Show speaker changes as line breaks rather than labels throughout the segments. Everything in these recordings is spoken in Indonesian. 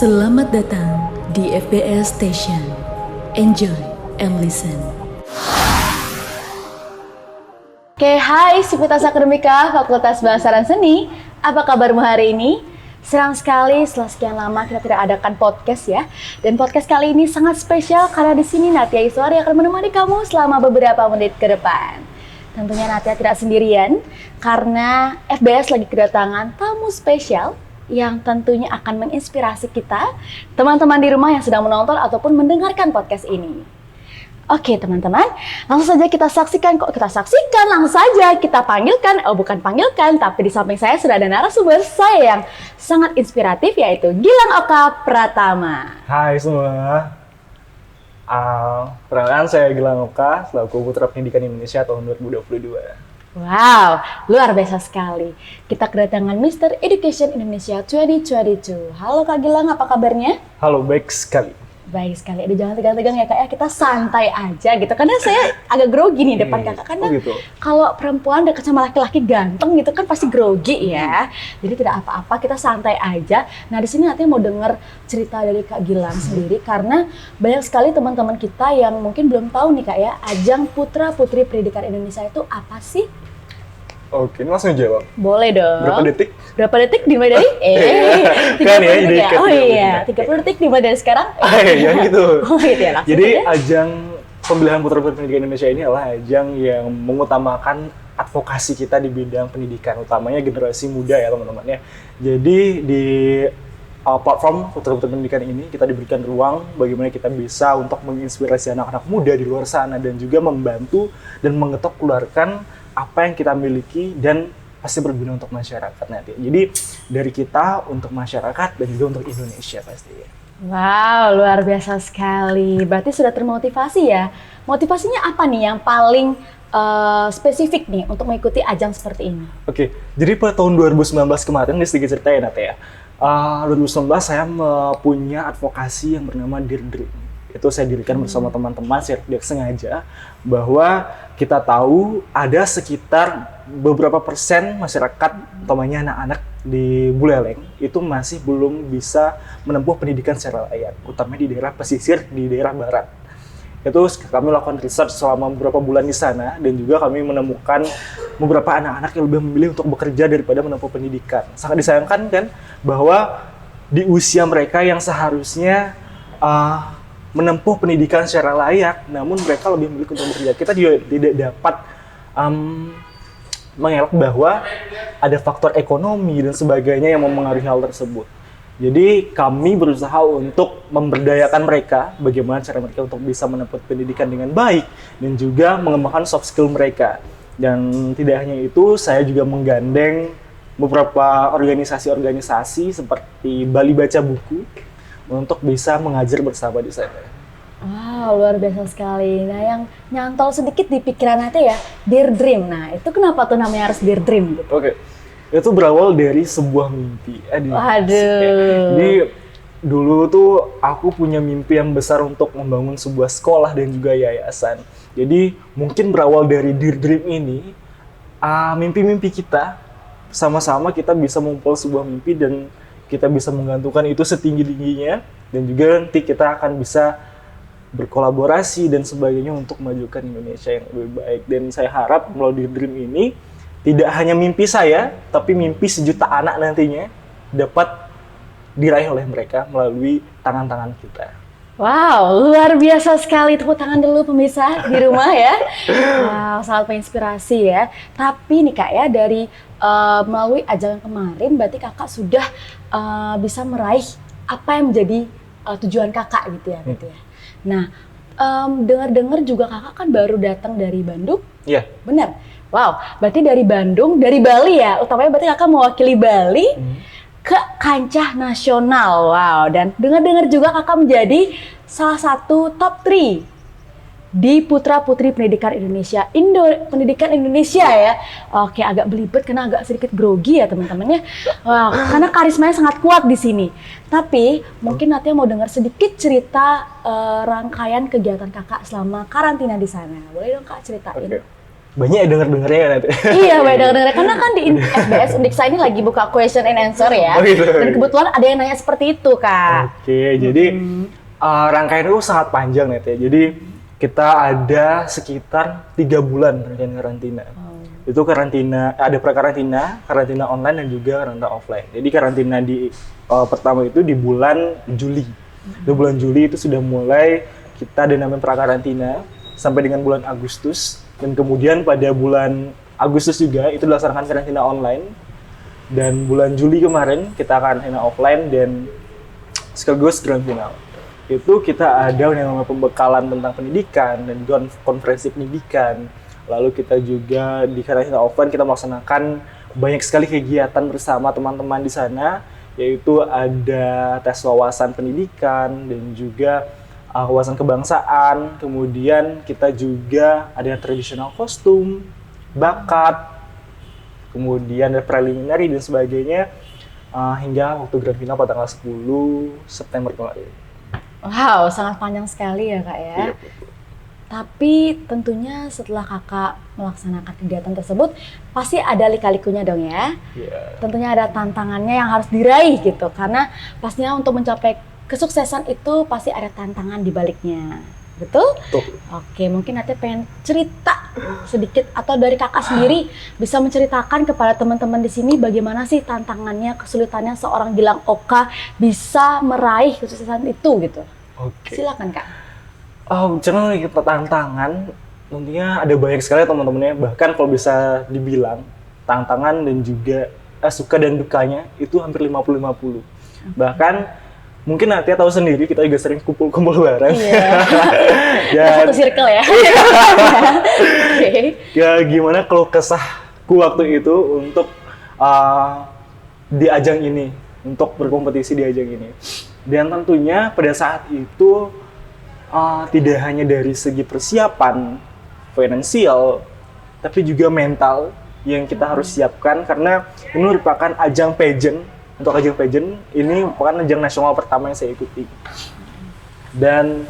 Selamat datang di FBS Station. Enjoy and listen.
Oke, hai Sivitas Akademika Fakultas Bahasa dan Seni. Apa kabarmu hari ini? Senang sekali setelah sekian lama kita tidak adakan podcast ya. Dan podcast kali ini sangat spesial karena di sini Natia Iswari akan menemani kamu selama beberapa menit ke depan. Tentunya Natia tidak sendirian karena FBS lagi kedatangan tamu spesial yang tentunya akan menginspirasi kita, teman-teman di rumah yang sedang menonton ataupun mendengarkan podcast ini. Oke teman-teman, langsung saja kita saksikan, langsung saja kita panggilkan, bukan panggilkan, tapi di samping saya sudah ada narasumber saya yang sangat inspiratif yaitu Gilang Oka Pratama.
Hai semua, perkenalkan saya Gilang Oka, selaku Putra Pendidikan Indonesia tahun 2022.
Wow, luar biasa sekali. Kita kedatangan Mr. Education Indonesia 2022. Halo Kak Gilang, apa kabarnya?
Halo, baik sekali.
Baik sekali. Aduh, jangan tegang-tegang ya Kak ya, kita santai aja gitu. Karena saya agak grogi nih depan Kakak. Karena
gitu.
kalau perempuan dekat sama laki-laki ganteng gitu kan pasti grogi ya. Jadi tidak apa-apa, kita santai aja. Nah di sini nanti mau denger cerita dari Kak Gilang sendiri. Karena banyak sekali teman-teman kita yang mungkin belum tahu nih Kak ya, ajang Putra Putri Pendidikan Indonesia itu apa sih?
Oke, ini langsung jawab.
Boleh dong.
Berapa detik?
Berapa detik dimulai dari? 30
Kan ya,
detik ya?
dekat,
Oh iya, 30
dekat.
detik dimulai dari sekarang?
Ya gitu.
Oh gitu ya, langsung
Jadi
aja.
ajang pemilihan Putra Putri Pendidikan Indonesia ini adalah ajang yang mengutamakan advokasi kita di bidang pendidikan, utamanya generasi muda ya teman-teman ya. Jadi di platform Putra Putri Pendidikan ini kita diberikan ruang bagaimana kita bisa untuk menginspirasi anak-anak muda di luar sana dan juga membantu dan mengetok keluarkan apa yang kita miliki dan pasti berguna untuk masyarakat nanti. Jadi dari kita untuk masyarakat dan juga untuk Indonesia pasti.
Wow, luar biasa sekali. Berarti sudah termotivasi ya. Motivasinya apa nih yang paling spesifik nih untuk mengikuti ajang seperti ini?
Oke, jadi pada tahun 2019 kemarin, ini sedikit cerita ya Nat ya. 2019 saya punya advokasi yang bernama Dear Dream. Itu saya dirikan bersama teman-teman, saya tidak sengaja bahwa kita tahu ada sekitar beberapa persen masyarakat, utamanya anak-anak di Buleleng, itu masih belum bisa menempuh pendidikan secara layak, utamanya di daerah pesisir, di daerah barat. Itu kami lakukan research selama beberapa bulan di sana, dan juga kami menemukan beberapa anak-anak yang lebih memilih untuk bekerja daripada menempuh pendidikan. Sangat disayangkan kan, bahwa di usia mereka yang seharusnya menempuh pendidikan secara layak, namun mereka lebih memilih untuk bekerja. Kita juga tidak dapat mengelak bahwa ada faktor ekonomi dan sebagainya yang mempengaruhi hal tersebut. Jadi kami berusaha untuk memberdayakan mereka, bagaimana cara mereka untuk bisa menempuh pendidikan dengan baik dan juga mengembangkan soft skill mereka. Dan tidak hanya itu, saya juga menggandeng beberapa organisasi-organisasi seperti Bali Baca Buku untuk bisa mengajar bersama di sana.
Wow, luar biasa sekali. Nah, yang nyantol sedikit di pikiran nanti ya, Dear Dream. Nah, itu kenapa tuh namanya harus Dear Dream gitu?
Oke, itu berawal dari sebuah mimpi.
Waduh.
Jadi dulu tuh aku punya mimpi yang besar untuk membangun sebuah sekolah dan juga yayasan. Jadi mungkin berawal dari Dear Dream ini, mimpi-mimpi kita sama-sama kita bisa mengumpul sebuah mimpi dan kita bisa menggantungkan itu setinggi-tingginya, dan juga nanti kita akan bisa berkolaborasi dan sebagainya untuk memajukan Indonesia yang lebih baik. Dan saya harap melalui Dream ini tidak hanya mimpi saya, tapi mimpi sejuta anak nantinya dapat diraih oleh mereka melalui tangan-tangan kita.
Wow, luar biasa sekali. Tepuk tangan dulu pemirsa di rumah ya. Wow, sangat menginspirasi ya. Tapi nih Kak ya, dari melalui ajang kemarin, berarti Kakak sudah bisa meraih apa yang menjadi tujuan Kakak gitu ya. Gitu ya. Nah, dengar-dengar juga Kakak kan baru datang dari Bandung.
Iya.
Benar? Wow, berarti dari Bandung, dari Bali ya. Utamanya berarti Kakak mewakili Bali ke kancah nasional. Wow, dan dengar-dengar juga Kakak menjadi salah satu top 3 di Putra Putri Pendidikan Indonesia, Pendidikan Indonesia ya. Oke, agak belibet karena agak sedikit grogi ya teman-teman ya. Wow, karena karismanya sangat kuat di sini. Tapi mungkin nanti mau dengar sedikit cerita rangkaian kegiatan Kakak selama karantina di sana. Boleh dong Kak ceritain?
Oke. banyak ya denger-dengernya kan nanti.
Iya, banyak denger karena kan di FBS Undiksa ini lagi buka question and answer ya.
Oh, gitu.
Dan kebetulan ada yang nanya seperti itu, Kak.
Oke, jadi rangkaian itu sangat panjang nih ya. Jadi kita ada sekitar 3 bulan rangkaian karantina. Itu karantina, ada karantina online dan juga karantina offline. Jadi karantina di pertama itu di bulan Juli. Di bulan Juli itu sudah mulai kita ada namanya prakarantina sampai dengan bulan Agustus. Dan kemudian pada bulan Agustus juga itu dilaksanakan karantina online. Dan bulan Juli kemarin kita karantina offline dan sekaligus grand final. Itu kita ada yang namanya pembekalan tentang pendidikan dan konferensi pendidikan. Lalu kita juga di karantina offline kita melaksanakan banyak sekali kegiatan bersama teman-teman di sana, yaitu ada tes wawasan pendidikan dan juga wawasan kebangsaan. Kemudian kita juga ada tradisional kostum, bakat, kemudian ada preliminary dan sebagainya hingga waktu grand final pada tanggal 10 September kemarin.
Wow, sangat panjang sekali ya, Kak ya.
Iya.
Tapi tentunya setelah kakak melaksanakan kegiatan tersebut, pasti ada lika-likunya dong ya.
Yeah.
Tentunya ada tantangannya yang harus diraih gitu, karena pastinya untuk mencapai kesuksesan itu pasti ada tantangan di baliknya. Betul?
Tuh.
Oke, mungkin nanti pengen cerita sedikit atau dari kakak sendiri bisa menceritakan kepada teman-teman di sini bagaimana sih tantangannya, kesulitannya seorang Gilang Oka bisa meraih kesuksesan itu gitu.
Oke.
Silakan, Kak.
Bicara kita tantangan, tentunya ada banyak sekali teman-temannya. Bahkan kalau bisa dibilang, tantangan dan juga suka dan dukanya itu hampir 50-50. Bahkan mungkin nanti tahu sendiri, kita juga sering kumpul-kumpul bareng.
Iya.
Dan,
satu circle ya. Oke.
Ya gimana kalau kesahku waktu itu untuk di ajang ini, untuk berkompetisi di ajang ini. Dan tentunya pada saat itu tidak hanya dari segi persiapan finansial, tapi juga mental yang kita harus siapkan karena ini merupakan ajang pageant. Untuk ajang pageant ini merupakan ajang nasional pertama yang saya ikuti. Dan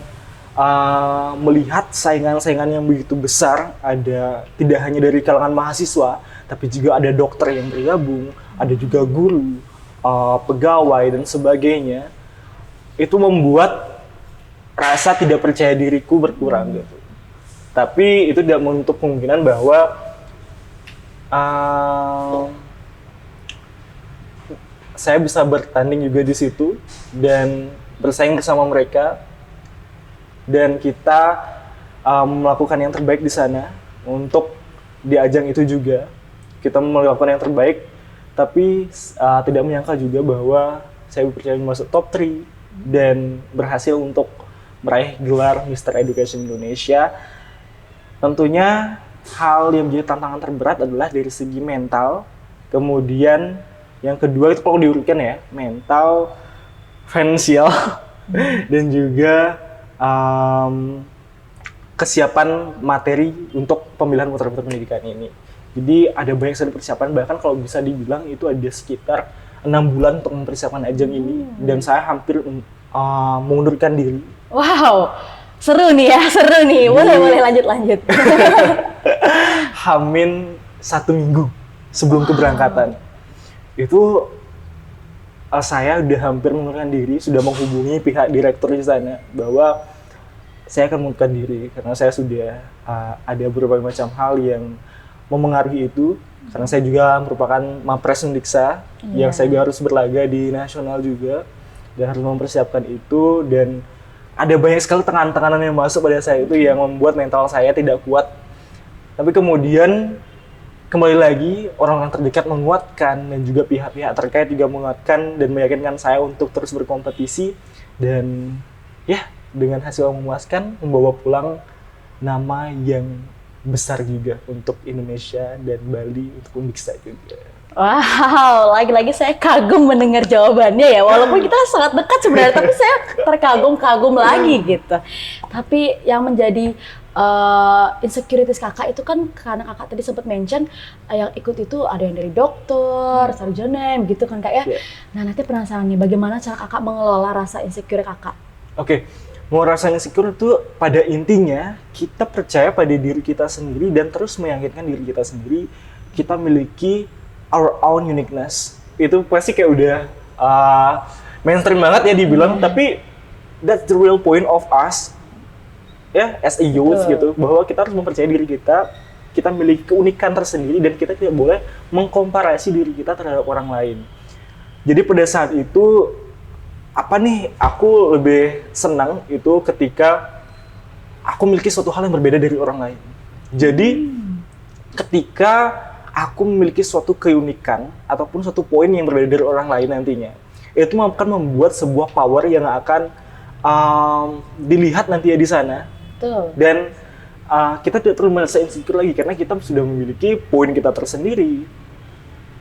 melihat saingan-saingan yang begitu besar, ada tidak hanya dari kalangan mahasiswa, tapi juga ada dokter yang bergabung, ada juga guru, pegawai dan sebagainya. Itu membuat rasa tidak percaya diriku berkurang gitu. Tapi itu tidak menutup kemungkinan bahwa saya bisa bertanding juga di situ dan bersaing bersama mereka, dan kita melakukan yang terbaik di sana. Untuk di ajang itu juga kita melakukan yang terbaik, tapi tidak menyangka juga bahwa saya berpercaya masuk top 3 dan berhasil untuk meraih gelar Mr. Education Indonesia. Tentunya hal yang menjadi tantangan terberat adalah dari segi mental. Kemudian yang kedua itu kalau diurutkan ya, mental, finansial, dan juga kesiapan materi untuk pemilihan putra-putri pendidikan ini. Jadi ada banyak sekali persiapan, bahkan kalau bisa dibilang itu ada sekitar 6 bulan untuk mempersiapkan ajang ini, dan saya hampir mengundurkan diri.
Wow, seru nih ya, seru nih. Boleh lanjut.
Hamin 1 minggu sebelum keberangkatan. Itu saya udah hampir mengundurkan diri, sudah menghubungi pihak direktur di sana bahwa saya akan mengundurkan diri karena saya sudah ada berbagai macam hal yang memengaruhi itu. Karena saya juga merupakan Mapres Undiksa, yang saya juga harus berlaga di nasional juga dan harus mempersiapkan itu, dan ada banyak sekali tekanan-tekanan yang masuk pada saya itu yang membuat mental saya tidak kuat. Tapi kemudian kembali lagi orang-orang terdekat menguatkan dan juga pihak-pihak terkait juga menguatkan dan meyakinkan saya untuk terus berkompetisi, dan ya dengan hasil yang memuaskan membawa pulang nama yang besar juga untuk Indonesia dan Bali, untuk Undiksa juga.
Wow, lagi-lagi saya kagum mendengar jawabannya ya. Walaupun kita sangat dekat sebenarnya, tapi saya terkagum-kagum lagi gitu. Tapi yang menjadi insecurities kakak itu kan karena kakak tadi sempat mention yang ikut itu ada yang dari dokter, sarjana gitu kan kak ya.
Yeah.
Nah nanti penasaran nih bagaimana cara kakak mengelola rasa insecure kakak?
Oke. Mau rasanya insecure itu pada intinya kita percaya pada diri kita sendiri dan terus meyakinkan diri kita sendiri kita memiliki our own uniqueness. Itu pasti kayak udah mainstream banget ya dibilang, tapi that's the real point of us ya as a youth gitu, bahwa kita harus mempercayai diri kita memiliki keunikan tersendiri dan kita tidak boleh mengkomparasi diri kita terhadap orang lain. Jadi pada saat itu aku lebih senang itu ketika aku memiliki suatu hal yang berbeda dari orang lain. Jadi ketika aku memiliki suatu keunikan ataupun suatu poin yang berbeda dari orang lain nantinya, itu akan membuat sebuah power yang akan dilihat nanti ya di sana.
Betul.
Dan kita tidak perlu merasa insecure lagi karena kita sudah memiliki poin kita tersendiri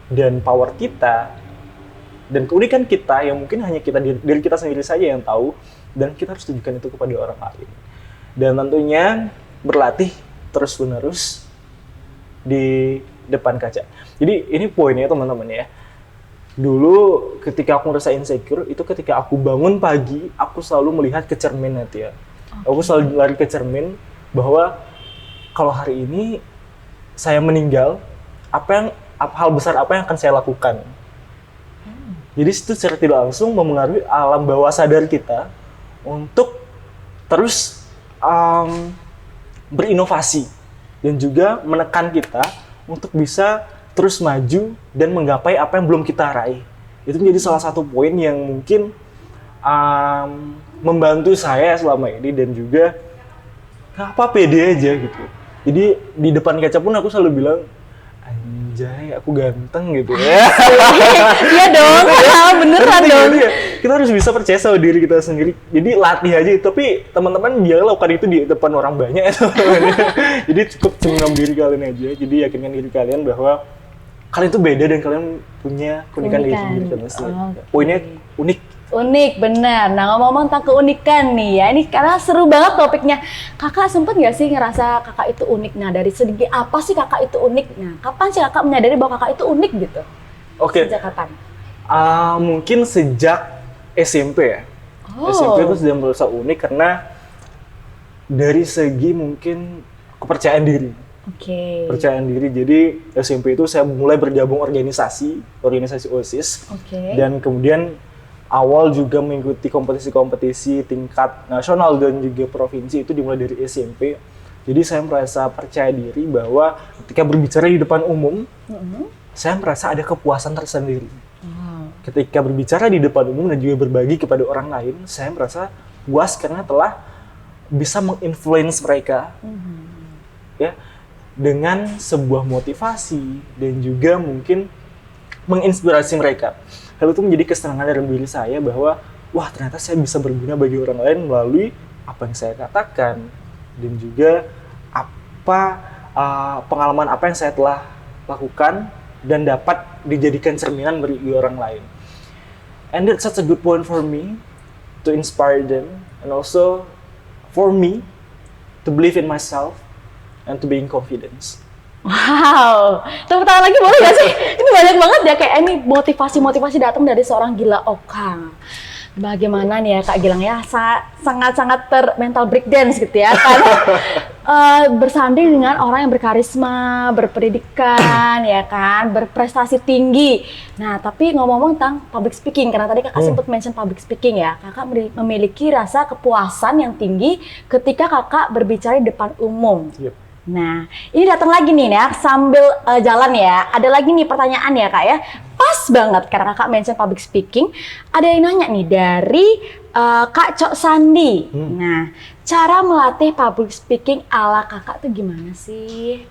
dan power kita dan keunikan kita yang mungkin hanya diri kita sendiri saja yang tahu, dan kita harus tunjukkan itu kepada orang lain. Dan tentunya berlatih terus-menerus di depan kaca. Jadi ini poinnya teman-teman ya. Dulu ketika aku merasa insecure, itu ketika aku bangun pagi, aku selalu melihat ke cermin nanti ya. Aku selalu lari ke cermin bahwa kalau hari ini saya meninggal, hal besar apa yang akan saya lakukan. Jadi itu secara tidak langsung memengaruhi alam bawah sadar kita untuk terus berinovasi dan juga menekan kita untuk bisa terus maju dan menggapai apa yang belum kita raih. Itu menjadi salah satu poin yang mungkin membantu saya selama ini, dan juga pede aja gitu. Jadi di depan kaca pun aku selalu bilang, anjay, aku ganteng gitu ya.
Iya dong, beneran dong.
Ya. Kita harus bisa percaya sama diri kita sendiri. Jadi latih aja, tapi teman-teman jangan lakukan itu di depan orang banyak ya. Jadi cukup cengam diri kalian aja. Jadi yakinkan diri kalian bahwa kalian itu beda dan kalian punya keunikan diri sendiri. Poinnya unik.
Unik, benar. Nah, ngomong-ngomong tentang keunikan nih ya, ini karena seru banget topiknya. Kakak sempet nggak sih ngerasa kakak itu unik? Nah, dari segi apa sih kakak itu unik? Nah, kapan sih kakak menyadari bahwa kakak itu unik gitu?
Oke.
Sejak kapan?
Mungkin sejak SMP ya. SMP itu sudah merasa unik karena dari segi mungkin kepercayaan diri. Kepercayaan diri. Jadi SMP itu saya mulai bergabung organisasi OSIS. Dan kemudian awal juga mengikuti kompetisi-kompetisi tingkat nasional dan juga provinsi itu dimulai dari SMP. Jadi saya merasa percaya diri bahwa ketika berbicara di depan umum, saya merasa ada kepuasan tersendiri. Ketika berbicara di depan umum dan juga berbagi kepada orang lain, saya merasa puas karena telah bisa menginfluence mereka ya, dengan sebuah motivasi dan juga mungkin menginspirasi mereka. Hal itu menjadi kesenangan dalam diri saya bahwa wah, ternyata saya bisa berguna bagi orang lain melalui apa yang saya katakan dan juga pengalaman apa yang saya telah lakukan dan dapat dijadikan cerminan bagi orang lain. And that's such a good point for me to inspire them and also for me to believe in myself and to be in confidence.
Wow, tepuk tangan lagi boleh gak sih? Ini banyak banget ya, kayak ini motivasi datang dari seorang Gila Oka. Bagaimana nih ya Kak Gilang ya, sangat-sangat mental breakdance gitu ya kan. Bersanding dengan orang yang berkarisma, berpendidikan ya kan, berprestasi tinggi. Nah, tapi ngomong-ngomong tentang public speaking, karena tadi Kakak sempat mention public speaking ya, Kakak memiliki rasa kepuasan yang tinggi ketika Kakak berbicara di depan umum. Nah, ini datang lagi nih ya, sambil jalan ya, ada lagi nih pertanyaan ya Kak ya. Pas banget karena Kakak mention public speaking, ada yang nanya nih dari Kak Cok Sandi. Nah, cara melatih public speaking ala Kakak tuh gimana sih?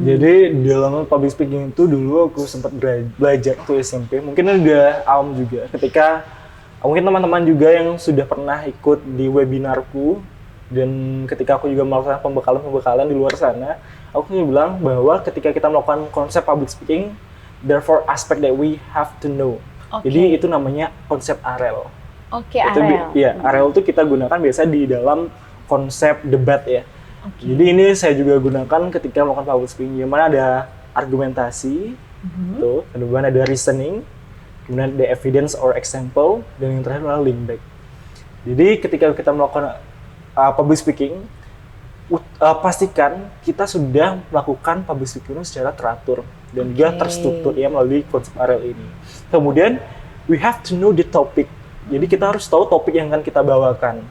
Jadi dalam public speaking itu dulu aku sempat belajar tuh SMP, mungkin udah awam juga. Ketika mungkin teman-teman juga yang sudah pernah ikut di webinarku, dan ketika aku juga melakukan pembekalan di luar sana, aku bilang bahwa ketika kita melakukan konsep public speaking, there are 4 aspect that we have to know. Jadi itu namanya konsep AREL.
AREL.
Iya, AREL itu kita gunakan biasa di dalam konsep debat ya. Jadi ini saya juga gunakan ketika melakukan public speaking, di mana ada argumentasi, tuh, kemudian ada reasoning, kemudian ada evidence or example, dan yang terakhir adalah link back. Jadi ketika kita melakukan public speaking, pastikan kita sudah melakukan public speaking secara teratur dan juga terstruktur ya melalui konsep RL ini. Kemudian we have to know the topic. Jadi kita harus tahu topik yang akan kita bawakan.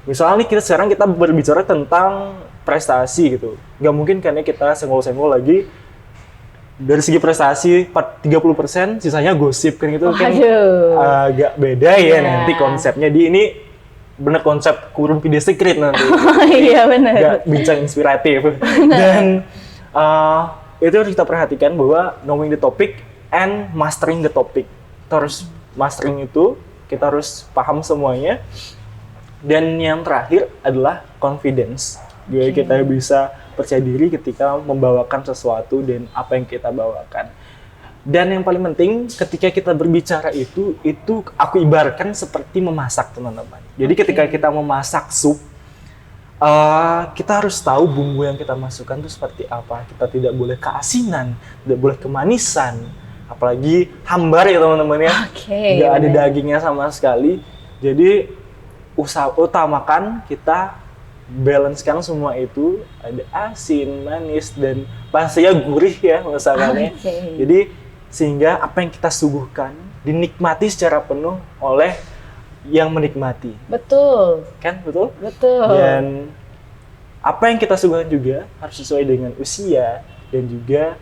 Misalnya nih sekarang kita berbicara tentang prestasi gitu. Nggak mungkin kan ya kita senggol-senggol lagi dari segi prestasi 30%, sisanya gosip kan gitu kan agak beda ya nanti konsepnya. Di ini bener konsep kurun video secret nanti.
Iya benar.
Gak bincang inspiratif. Dan itu harus kita perhatikan bahwa knowing the topic and mastering the topic. Terus mastering itu kita harus paham semuanya. Dan yang terakhir adalah confidence. Jadi kita bisa percaya diri ketika membawakan sesuatu dan apa yang kita bawakan. Dan yang paling penting ketika kita berbicara itu aku ibaratkan seperti memasak teman-teman. Jadi ketika kita memasak sup, kita harus tahu bumbu yang kita masukkan itu seperti apa. Kita tidak boleh keasinan, tidak boleh kemanisan, apalagi hambar ya teman-teman ya. Nggak ada dagingnya sama sekali. Jadi utamakan kita balancekan semua itu, ada asin, manis, dan pastinya gurih ya masakannya. Jadi sehingga apa yang kita suguhkan dinikmati secara penuh oleh yang menikmati.
Betul.
Kan? Betul?
Betul.
Dan apa yang kita suguhkan juga harus sesuai dengan usia dan juga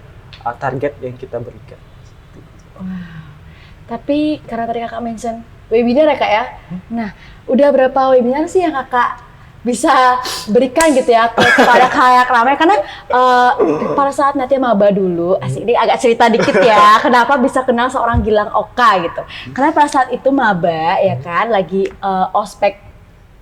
target yang kita berikan.
Wow. Tapi karena tadi kakak mention webinar ya kak ya. Nah, udah berapa webinar sih yang kakak bisa berikan gitu ya kepada khalayak ramai, karena pada saat Natia maba dulu, asik ini agak cerita dikit ya, kenapa bisa kenal seorang Gilang Oka gitu. Karena pada saat itu maba ya kan, lagi ospek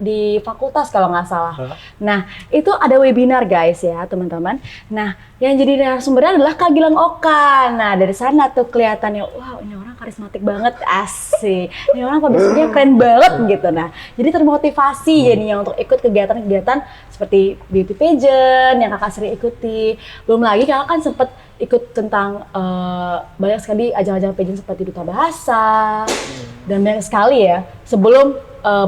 di fakultas kalau nggak salah. Nah, itu ada webinar guys ya teman-teman. Nah, yang jadi narasumbernya adalah Kak Gilang Oka. Nah, dari sana tuh kelihatannya, wow ini orang karismatik banget, asik. Ini orang publikasinya keren banget gitu. Nah, jadi termotivasi jadinya untuk ikut kegiatan-kegiatan seperti beauty pageant yang kakak sering ikuti. Belum lagi kakak kan sempet ikut tentang banyak sekali ajang-ajang pageant seperti Duta Bahasa dan banyak sekali ya sebelum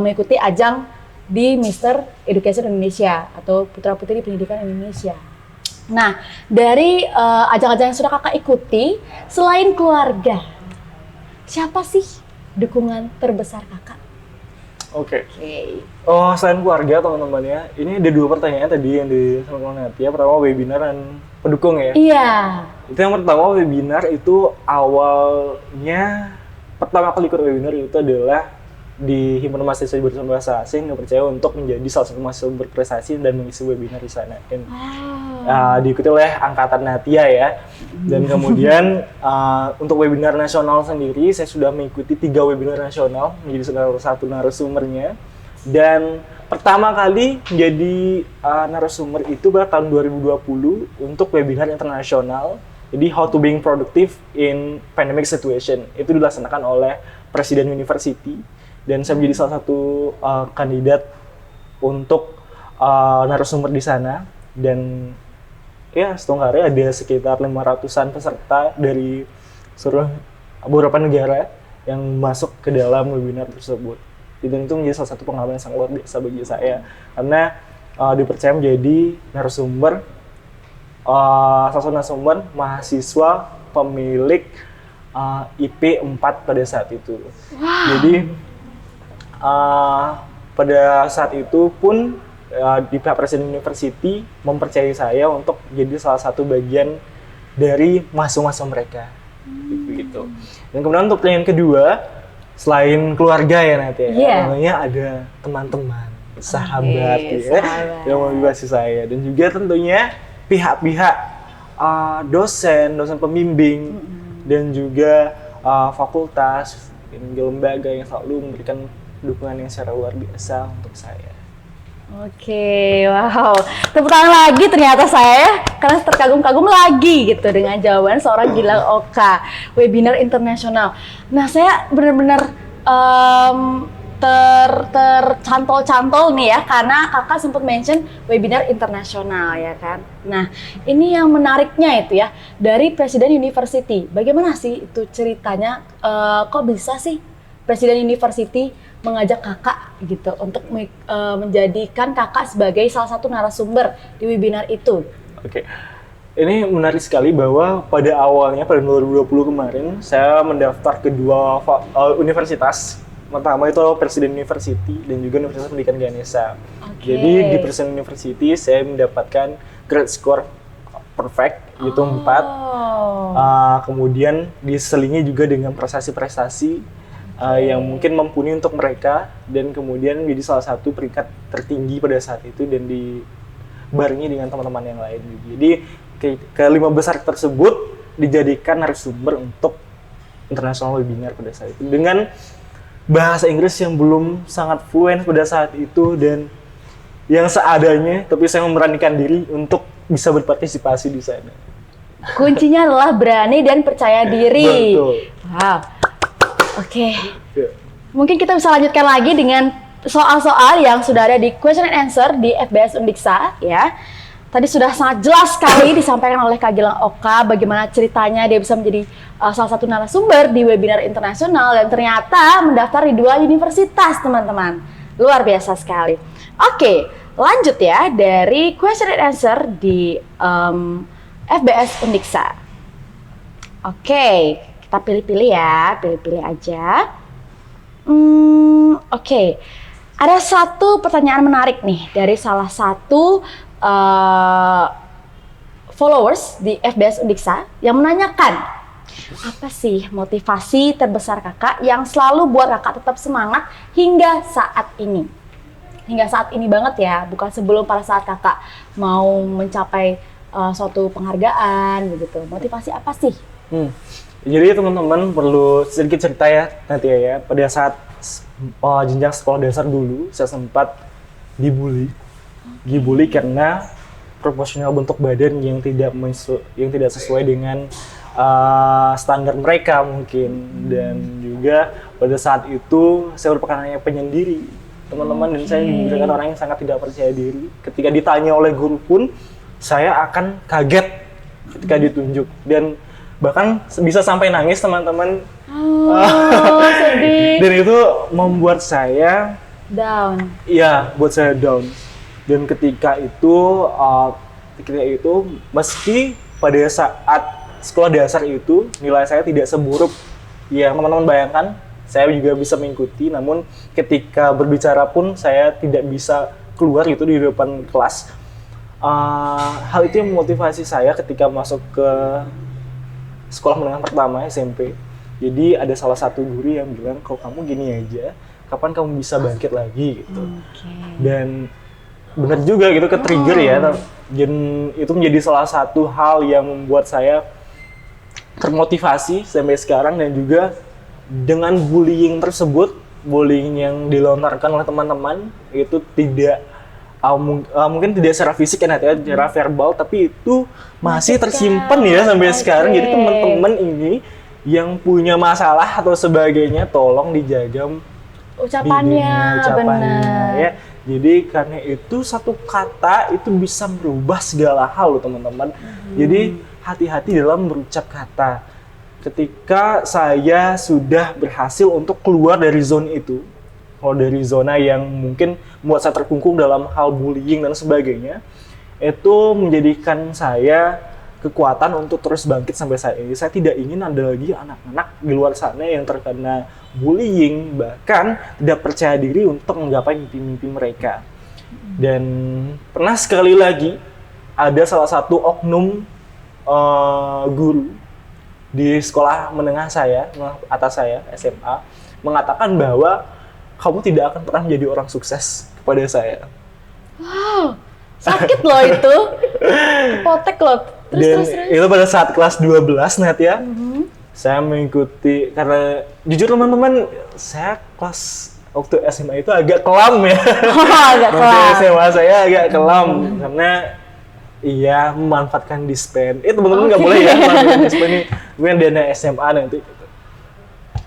mengikuti ajang di Mr. Education Indonesia atau Putra Putri Pendidikan Indonesia. Nah, dari ajang-ajang yang sudah kakak ikuti, selain keluarga, siapa sih dukungan terbesar kakak?
Oke. Oh, selain keluarga teman-teman ya, ini ada 2 pertanyaan tadi yang disampaikan Natia. Pertama webinar dan pendukung ya? Iya. Itu yang pertama, webinar itu awalnya pertama kali ikut webinar itu adalah di Himpunan Mahasiswa Jurusan Bahasa Asing yang percaya untuk menjadi salah satu mahasiswa berprestasi dan mengisi webinar di sana. Dan diikuti oleh angkatan Natia ya. Dan kemudian untuk webinar nasional sendiri saya sudah mengikuti 3 webinar nasional menjadi salah satu narasumbernya. Dan pertama kali menjadi narasumber itu pada tahun 2020 untuk webinar internasional. Jadi how to being productive in pandemic situation. Itu dilaksanakan oleh Presiden University. Dan saya menjadi salah satu kandidat untuk narasumber di sana. Dan ya setelah hari ada sekitar 500-an peserta dari seluruh beberapa negara yang masuk ke dalam webinar tersebut. Dan itu menjadi salah satu pengalaman yang sangat luar biasa bagi saya. Karena dipercaya menjadi narasumber, salah satu narasumber mahasiswa pemilik IP 4 pada saat itu. Jadi pada saat itu pun di pihak Presiden University mempercayai saya untuk jadi salah satu bagian dari mahasiswa mereka. Gitu. Dan kemudian untuk pertanyaan kedua, selain keluarga ya nanti namanya ada teman-teman, sahabat yang memotivasi saya, dan juga tentunya pihak-pihak dosen pembimbing dan juga fakultas dan lembaga yang selalu memberikan dukungan yang secara luar biasa untuk saya.
Oke, wow. Tepuk tangan lagi ternyata saya karena terkagum-kagum lagi gitu dengan jawaban seorang Gilang Oka, webinar internasional. Nah, saya benar-benar tercantol-cantol nih ya karena kakak sempat mention webinar internasional ya kan. Nah, ini yang menariknya itu ya dari Presiden University. Bagaimana sih itu ceritanya? Kok bisa sih Presiden University mengajak kakak gitu untuk menjadikan kakak sebagai salah satu narasumber di webinar itu?
Oke. Ini menarik sekali bahwa pada awalnya pada 2020 kemarin saya mendaftar ke dua universitas. Pertama itu Presiden University dan juga Universitas Pendidikan Ganesha. Jadi di Presiden University saya mendapatkan grade score perfect itu 4. Kemudian diselingi juga dengan prestasi-prestasi yang mungkin mumpuni untuk mereka, dan kemudian menjadi salah satu peringkat tertinggi pada saat itu dan dibarengi dengan teman-teman yang lain juga. Jadi kelima besar tersebut dijadikan narasumber untuk international webinar pada saat itu dengan bahasa Inggris yang belum sangat fluent pada saat itu dan yang seadanya, tapi saya memberanikan diri untuk bisa berpartisipasi di sana.
Kuncinya adalah berani dan percaya diri.
Betul.
Wow. Oke.
Ya.
Mungkin kita bisa lanjutkan lagi dengan soal-soal yang sudah ada di question and answer di FBS Undiksa ya. Tadi sudah sangat jelas sekali disampaikan oleh Kak Gilang Oka bagaimana ceritanya dia bisa menjadi salah satu narasumber di webinar internasional dan ternyata mendaftar di 2 universitas, teman-teman. Luar biasa sekali. Oke, lanjut ya dari question and answer di FBS Undiksa. Oke, kita pilih-pilih ya, pilih-pilih aja. Oke, ada satu pertanyaan menarik nih dari salah satu followers di FBS Undiksa yang menanyakan, apa sih motivasi terbesar kakak yang selalu buat kakak tetap semangat hingga saat ini? Hingga saat ini banget ya, bukan sebelum pada saat kakak mau mencapai suatu penghargaan begitu. Motivasi apa sih?
Jadi teman-teman perlu sedikit cerita ya nanti ya. Pada saat jenjang sekolah dasar dulu, saya sempat dibully karena proporsional bentuk badan yang tidak sesuai dengan standar mereka mungkin, dan juga pada saat itu saya merupakan orang yang penyendiri, teman-teman, dan saya merupakan orang yang sangat tidak percaya diri. Ketika ditanya oleh guru pun saya akan kaget ketika ditunjuk dan bahkan bisa sampai nangis, teman-teman.
Sedih.
Dan itu membuat saya
Down.
Iya, buat saya down. Dan ketika itu meski pada saat sekolah dasar itu nilai saya tidak seburuk yang teman-teman bayangkan, saya juga bisa mengikuti. Namun ketika berbicara pun saya tidak bisa keluar itu di depan kelas. Hal itu yang memotivasi saya ketika masuk ke sekolah menengah pertama SMP. Jadi ada salah satu guru yang bilang, kalau kamu gini aja, kapan kamu bisa bangkit lagi gitu. Dan benar juga gitu, ke-trigger ya. Dan itu menjadi salah satu hal yang membuat saya termotivasi sampai sekarang. Dan juga dengan bullying tersebut, bullying yang dilontarkan oleh teman-teman itu tidak mungkin tidak secara fisik kan, secara verbal, tapi itu masih tersimpan ya sampai sekarang. Jadi teman-teman ini yang punya masalah atau sebagainya, tolong dijaga
ucapannya, benar
ya. Jadi karena itu satu kata itu bisa merubah segala hal loh, teman-teman. Jadi hati-hati dalam berucap kata. Ketika saya sudah berhasil untuk keluar dari zona itu, kalau dari zona yang mungkin membuat saya terkungkung dalam hal bullying dan sebagainya, itu menjadikan saya kekuatan untuk terus bangkit sampai saat ini. Saya tidak ingin ada lagi anak-anak di luar sana yang terkena bullying, bahkan tidak percaya diri untuk menggapai mimpi-mimpi mereka. Dan pernah sekali lagi ada salah satu oknum guru di sekolah menengah saya, atas saya, SMA, mengatakan bahwa kamu tidak akan pernah menjadi orang sukses kepada saya.
Wow, sakit loh itu. Hipotek loh.
Terus. Itu pada saat kelas 12 Nat ya. Saya mengikuti, karena jujur teman-teman, saya kelas waktu SMA itu agak kelam ya.
Agak kelam.
SMA saya agak kelam karena iya memanfaatkan dispen. Teman-teman nggak boleh ya memanfaatkan dispen ini. Mungkin dana SMA nanti.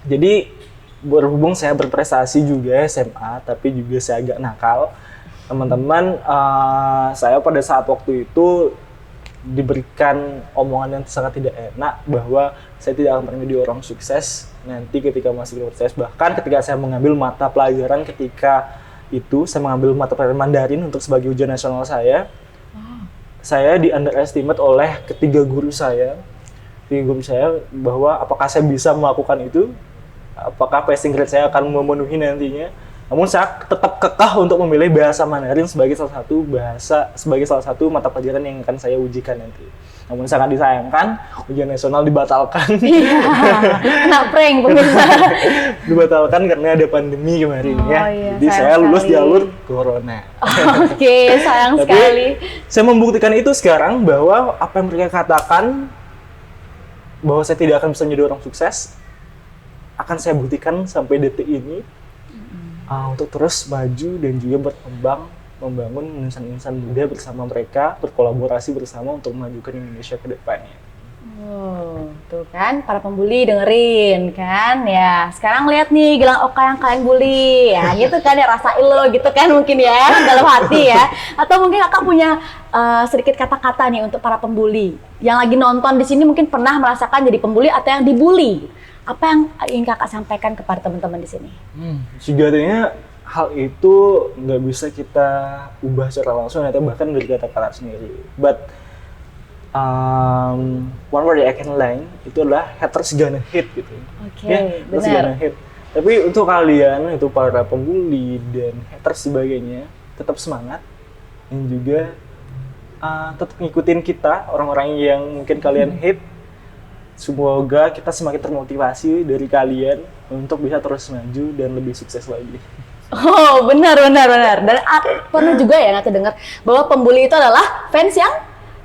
Jadi berhubung saya berprestasi juga SMA, tapi juga saya agak nakal. Teman-teman, saya pada saat waktu itu diberikan omongan yang sangat tidak enak bahwa saya tidak akan pernah menjadi orang sukses nanti ketika masih proses. Bahkan ketika saya mengambil mata pelajaran ketika itu, saya mengambil mata pelajaran Mandarin untuk sebagai ujian nasional saya di underestimate oleh ketiga guru saya bahwa apakah saya bisa melakukan itu, apakah passing grade saya akan memenuhi nantinya. Namun saya tetap kekeh untuk memilih bahasa Mandarin sebagai salah satu mata pelajaran yang akan saya ujikan nanti. Namun sangat disayangkan, ujian nasional dibatalkan.
Iya, kena prank pemirsa.
Dibatalkan karena ada pandemi kemarin ya.
Iya,
Jadi saya lulus
sekali.
di jalur corona.
Oke, sayang
Tapi
sekali.
saya membuktikan itu sekarang bahwa apa yang mereka katakan bahwa saya tidak akan bisa menjadi orang sukses akan saya buktikan sampai detik ini untuk terus maju dan juga berkembang, membangun insan-insan muda bersama mereka, berkolaborasi bersama untuk memajukan Indonesia ke depannya.
Oh, tuh kan para pembuli dengerin kan ya. Sekarang lihat nih Gilang Oka yang kalian bully ya, gitu kan ya, rasain lo gitu kan mungkin ya dalam hati ya. Atau mungkin kakak punya sedikit kata-kata nih untuk para pembuli yang lagi nonton di sini, mungkin pernah merasakan jadi pembuli atau yang dibully. Apa yang ingin kakak sampaikan kepada teman-teman di sini?
Sejatinya hal itu nggak bisa kita ubah secara langsung atau bahkan dari kata-kata sendiri. But one word I can learn itu adalah haters gonna hate gitu.
Oke,
Haters
benar.
gonna hate. Tapi untuk kalian itu para pembuli dan haters sebagainya tetap semangat dan juga tetap ngikutin kita, orang-orang yang mungkin kalian hate. Semoga kita semakin termotivasi dari kalian untuk bisa terus maju dan lebih sukses lagi.
Oh, benar. Dan pernah juga ya nanti dengar bahwa pembuli itu adalah fans yang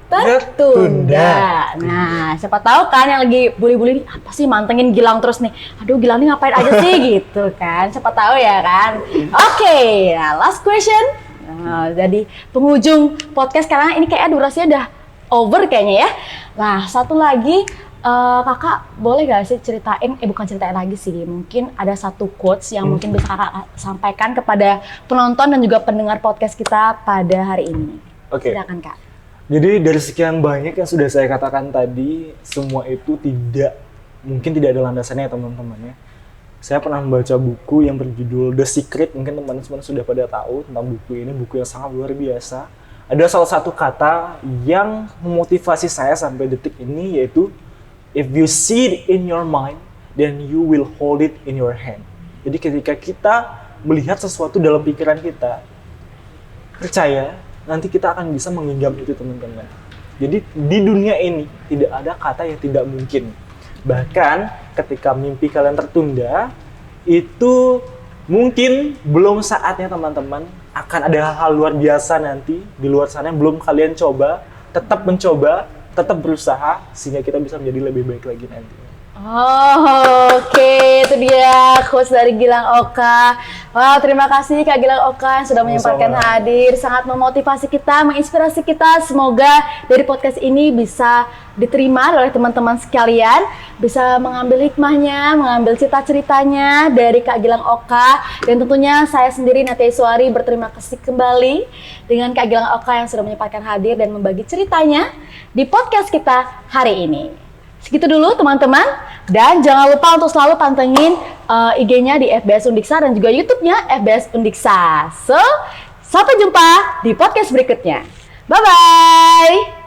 tertunda. Nah, siapa tahu kan yang lagi bully-bully ini, apa sih mantengin Gilang terus nih? Aduh, Gilang ini ngapain aja sih gitu kan? Siapa tahu ya kan? Oke, nah last question. Nah, jadi penghujung podcast sekarang ini kayaknya durasinya udah over kayaknya ya. Nah, satu lagi kakak boleh gak sih ceritain, bukan ceritain lagi sih, mungkin ada satu quotes yang mungkin bisa kakak sampaikan kepada penonton dan juga pendengar podcast kita pada hari ini.
Oke.
Silakan kak.
Jadi dari sekian banyak yang sudah saya katakan tadi, semua itu mungkin tidak ada landasannya ya teman-teman ya. Saya pernah membaca buku yang berjudul The Secret, mungkin teman-teman sudah pada tahu tentang buku ini, buku yang sangat luar biasa. Ada salah satu kata yang memotivasi saya sampai detik ini, yaitu if you see it in your mind, then you will hold it in your hand. Jadi ketika kita melihat sesuatu dalam pikiran kita, percaya nanti kita akan bisa menggenggam itu teman-teman. Jadi di dunia ini tidak ada kata yang tidak mungkin. Bahkan ketika mimpi kalian tertunda, itu mungkin belum saatnya teman-teman. Akan ada hal-hal luar biasa nanti di luar sana yang belum kalian coba. Tetap mencoba, tetap berusaha sehingga kita bisa menjadi lebih baik lagi nanti.
Oh, oke, itu dia quotes dari Gilang Oka. Wow, terima kasih Kak Gilang Oka yang sudah menyempatkan hadir, sangat memotivasi kita, menginspirasi kita. Semoga dari podcast ini bisa diterima oleh teman-teman sekalian, bisa mengambil hikmahnya, mengambil cerita-ceritanya dari Kak Gilang Oka. Dan tentunya saya sendiri Natia Iswari berterima kasih kembali dengan Kak Gilang Oka yang sudah menyempatkan hadir dan membagi ceritanya di podcast kita hari ini. Segitu dulu teman-teman, dan jangan lupa untuk selalu pantengin IG-nya di FBS Undiksa dan juga YouTube-nya FBS Undiksa. So, sampai jumpa di podcast berikutnya. Bye-bye!